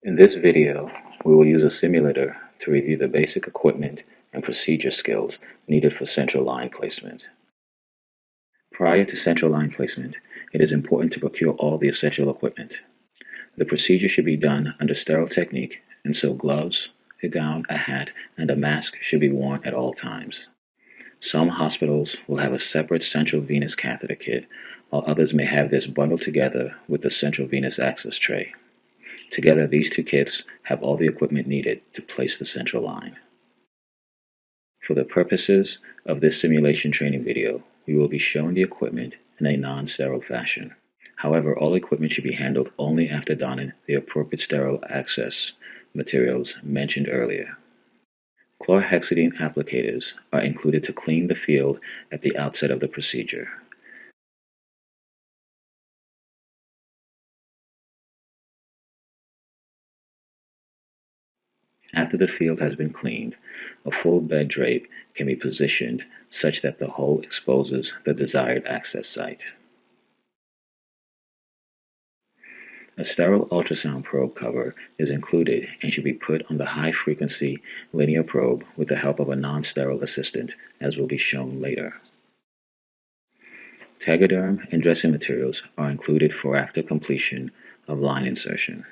In this video, we will use a simulator to review the basic equipment and procedure skills needed for central line placement. Prior to central line placement, it is important to procure all the essential equipment. The procedure should be done under sterile technique, and so gloves, a gown, a hat, and a mask should be worn at all times. Some hospitals will have a separate central venous catheter kit, while others may have this bundled together with the central venous access tray. Together, these two kits have all the equipment needed to place the central line. For the purposes of this simulation training video, we will be showing the equipment in a non-sterile fashion. However, all equipment should be handled only after donning the appropriate sterile access materials mentioned earlier. Chlorhexidine applicators are included to clean the field at the outset of the procedure. After the field has been cleaned, a full bed drape can be positioned such that the hole exposes the desired access site. A sterile ultrasound probe cover is included and should be put on the high-frequency linear probe with the help of a non-sterile assistant, as will be shown later. Tegaderm and dressing materials are included for after completion of line insertion.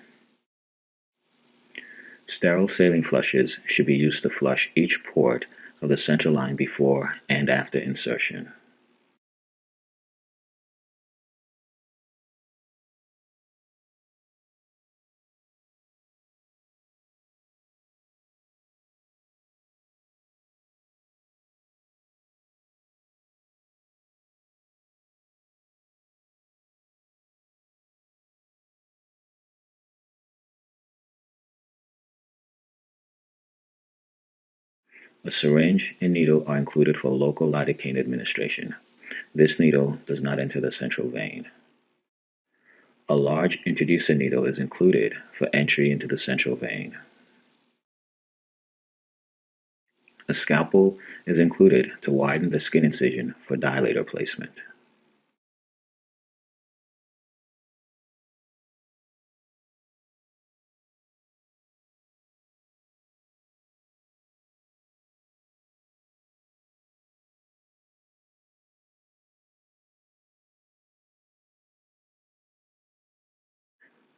Sterile saline flushes should be used to flush each port of the central line before and after insertion. A syringe and needle are included for local lidocaine administration. This needle does not enter the central vein. A large introducer needle is included for entry into the central vein. A scalpel is included to widen the skin incision for dilator placement.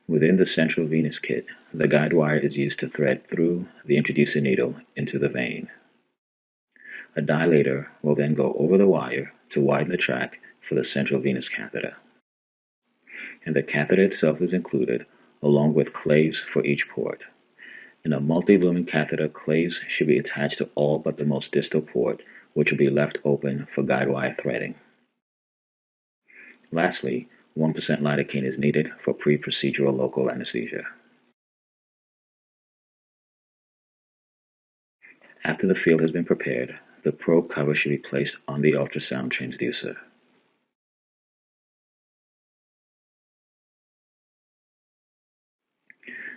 Within the central venous kit, the guide wire is used to thread through the introducer needle into the vein. A dilator will then go over the wire to widen the track for the central venous catheter. And the catheter itself is included, along with claves for each port. In a multi-lumen catheter, claves should be attached to all but the most distal port, which will be left open for guide wire threading. Lastly, 1% lidocaine is needed for pre-procedural local anesthesia. After the field has been prepared, the probe cover should be placed on the ultrasound transducer.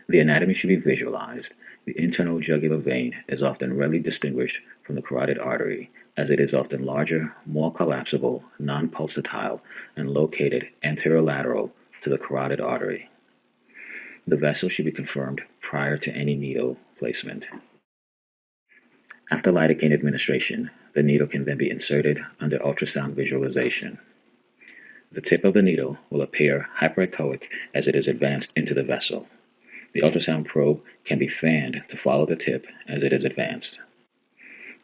The anatomy should be visualized. The internal jugular vein is often readily distinguished from the carotid artery, as it is often larger, more collapsible, non-pulsatile, and located anterolateral to the carotid artery. The vessel should be confirmed prior to any needle placement. After lidocaine administration, the needle can then be inserted under ultrasound visualization. The tip of the needle will appear hyperechoic as it is advanced into the vessel. The ultrasound probe can be fanned to follow the tip as it is advanced.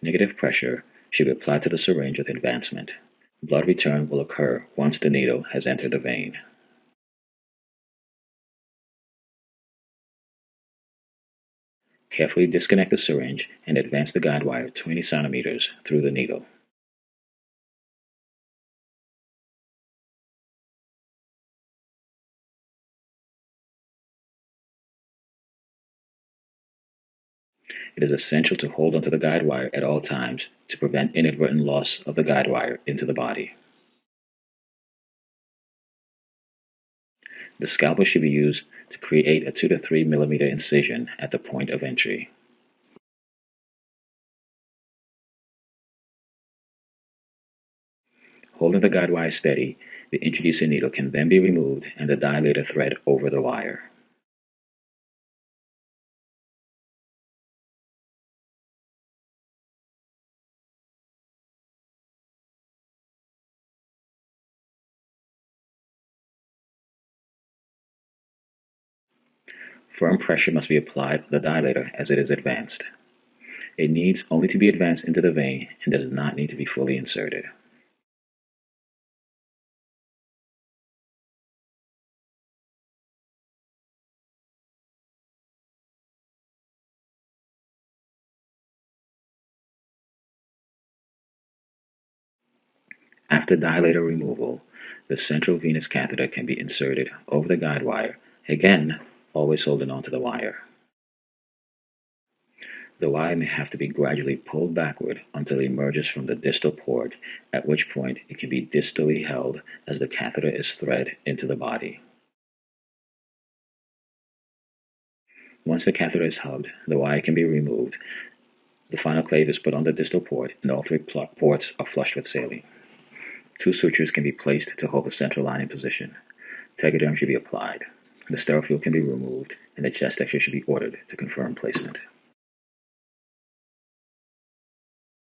Negative pressure should be applied to the syringe with advancement. Blood return will occur once the needle has entered the vein. Carefully disconnect the syringe and advance the guide wire 20 centimeters through the needle. It is essential to hold onto the guide wire at all times to prevent inadvertent loss of the guide wire into the body. The scalpel should be used to create a 2 to 3 millimeter incision at the point of entry. Holding the guide wire steady, the introducer needle can then be removed and the dilator thread over the wire. Firm pressure must be applied on the dilator as it is advanced. It needs only to be advanced into the vein and does not need to be fully inserted. After dilator removal, the central venous catheter can be inserted over the guide wire, again, always holding onto the wire. The wire may have to be gradually pulled backward until it emerges from the distal port, at which point it can be distally held as the catheter is thread into the body. Once the catheter is hugged, the wire can be removed. The final clave is put on the distal port, and all three ports are flushed with saline. 2 sutures can be placed to hold the central line in position. Tegaderm should be applied. The sterile fluid can be removed, and the chest X-ray should be ordered to confirm placement.